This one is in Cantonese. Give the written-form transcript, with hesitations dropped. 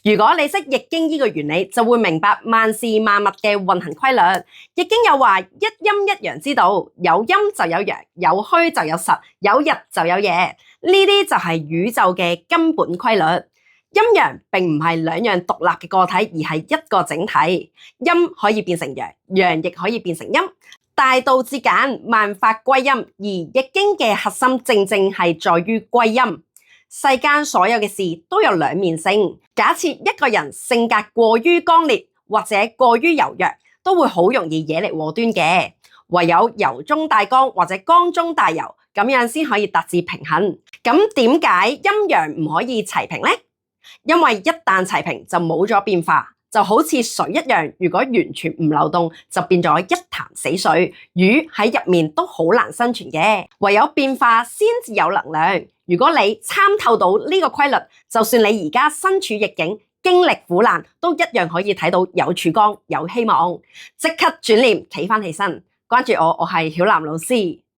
如果你識易經呢個原理，就會明白萬事萬物嘅運行規律。易經有話一陰一陽之道，有陰就有陽，有虛就有實，有日就有夜，呢啲就係宇宙嘅根本規律。陰陽並唔係兩樣獨立嘅個體，而係一個整體。陰可以變成陽，陽亦可以變成陰。大道至簡，萬法歸陰，而易經嘅核心正正係在於歸陰。世間所有嘅事都有兩面性。假設一個人性格過於剛烈或者過於柔弱，都會好容易惹嚟禍端嘅。唯有柔中帶剛或者剛中帶柔，咁樣先可以達至平衡。咁點解陰陽唔可以齊平呢？因為一旦齊平就冇咗變化，就好似水一樣，如果完全唔流動，就變咗一潭死水，魚喺入面都好難生存嘅。唯有變化先至有能量。如果你參透到呢個規律，就算你而家身處逆境，經歷苦難，都一樣可以睇到有曙光、有希望。即刻轉念企返起身，關注我，我係曉嵐老師。